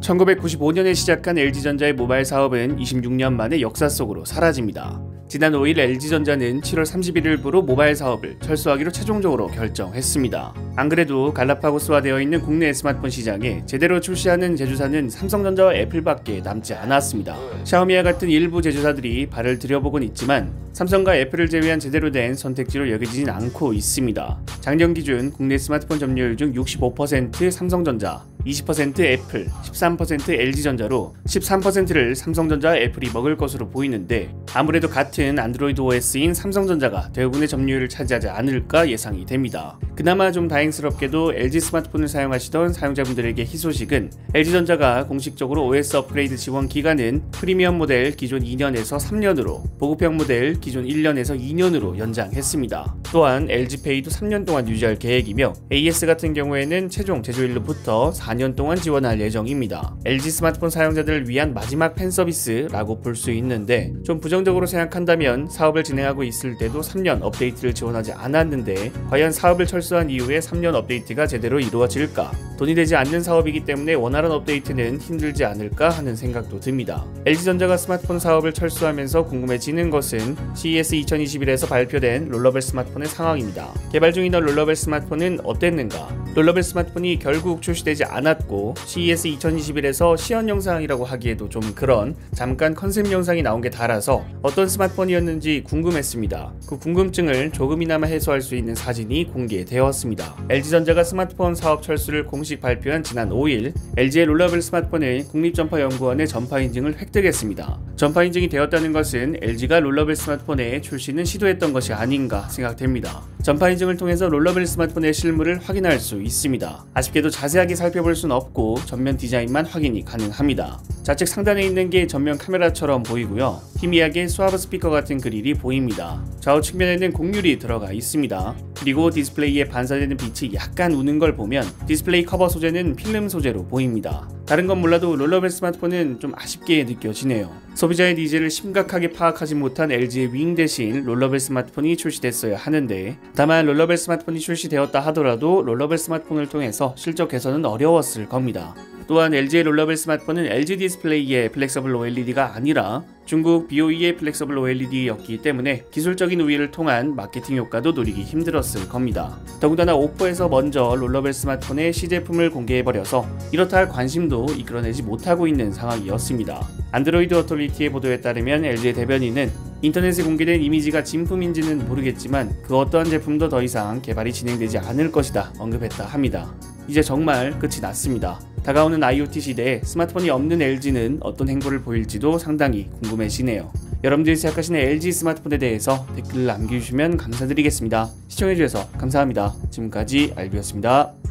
1995년에 시작한 LG전자의 모바일 사업은 26년 만에 역사 속으로 사라집니다. 지난 5일 LG전자는 7월 31일부로 모바일 사업을 철수하기로 최종적으로 결정했습니다. 안 그래도 갈라파고스화되어 있는 국내 스마트폰 시장에 제대로 출시하는 제조사는 삼성전자와 애플밖에 남지 않았습니다. 샤오미와 같은 일부 제조사들이 발을 들여보곤 있지만 삼성과 애플을 제외한 제대로 된 선택지로 여겨지진 않고 있습니다. 작년 기준 국내 스마트폰 점유율 중 65% 삼성전자, 20% 애플, 13% LG전자로 13%를 삼성전자와 애플이 먹을 것으로 보이는데 아무래도 같은 안드로이드 OS인 삼성전자가 대부분의 점유율을 차지하지 않을까 예상이 됩니다. 그나마 좀 다행스럽게도 LG 스마트폰을 사용하시던 사용자분들에게 희소식은 LG전자가 공식적으로 OS 업그레이드 지원 기간은 프리미엄 모델 기존 2년에서 3년으로 보급형 모델 기존 1년에서 2년으로 연장했습니다. 또한 LG페이도 3년 동안 유지할 계획이며 AS 같은 경우에는 최종 제조일로부터 4년 동안 지원할 예정입니다. LG 스마트폰 사용자들을 위한 마지막 팬 서비스라고 볼 수 있는데 좀 부정적으로 생각한다면 사업을 진행하고 있을 때도 3년 업데이트를 지원하지 않았는데 과연 사업을 철수한 이후에 3년 업데이트가 제대로 이루어질까? 돈이 되지 않는 사업이기 때문에 원활한 업데이트는 힘들지 않을까 하는 생각도 듭니다. LG전자가 스마트폰 사업을 철수하면서 궁금해지는 것은 CES 2021에서 발표된 롤러벨 스마트폰의 상황입니다. 개발 중이던 롤러벨 스마트폰은 어땠는가? 롤러벨 스마트폰이 결국 출시되지 않았고 CES 2021에서 시연 영상이라고 하기에도 좀 그런 잠깐 컨셉 영상이 나온 게 달아서 어떤 스마트폰이었는지 궁금했습니다. 그 궁금증을 조금이나마 해소할 수 있는 사진이 공개되었습니다. LG전자가 스마트폰 사업 철수를 공식 발표한 지난 5일 LG의 롤러벨 스마트폰은 국립전파연구원의 전파 인증을 획득했습니다. 전파 인증이 되었다는 것은 LG가 롤러벨 스마트폰의 출시는 시도했던 것이 아닌가 생각됩니다. 전파 인증을 통해서 롤러벨 스마트폰의 실물을 확인할 수 있습니다. 아쉽게도 자세하게 살펴볼 수는 없고 전면 디자인만 확인이 가능합니다. 좌측 상단에 있는 게 전면 카메라처럼 보이고요. 희미하게 수화브 스피커 같은 그릴이 보입니다. 좌우 측면에는 곡률이 들어가 있습니다. 그리고 디스플레이에 반사되는 빛이 약간 우는 걸 보면 디스플레이 커버 소재는 필름 소재로 보입니다. 다른 건 몰라도 롤러벨 스마트폰은 좀 아쉽게 느껴지네요. 소비자의 니즈를 심각하게 파악하지 못한 LG의 윙 대신 롤러벨 스마트폰이 출시됐어야 하는데 다만 롤러벨 스마트폰이 출시되었다 하더라도 롤러벨 스마트폰을 통해서 실적 개선은 어려웠을 겁니다. 또한 LG의 롤러벨 스마트폰은 LG 디스플레이의 플렉서블 OLED가 아니라 중국 BOE의 플렉서블 OLED였기 때문에 기술적인 우위를 통한 마케팅 효과도 노리기 힘들었을 겁니다. 더군다나 오포에서 먼저 롤러벨 스마트폰의 시제품을 공개해버려서 이렇다 할 관심도 이끌어내지 못하고 있는 상황이었습니다. 안드로이드 어토리티의 보도에 따르면 LG의 대변인은 인터넷에 공개된 이미지가 진품인지는 모르겠지만 그 어떠한 제품도 더 이상 개발이 진행되지 않을 것이다 언급했다 합니다. 이제 정말 끝이 났습니다. 다가오는 IoT 시대에 스마트폰이 없는 LG는 어떤 행보를 보일지도 상당히 궁금해지네요. 여러분들이 생각하시는 LG 스마트폰에 대해서 댓글을 남겨주시면 감사드리겠습니다. 시청해주셔서 감사합니다. 지금까지 알비였습니다.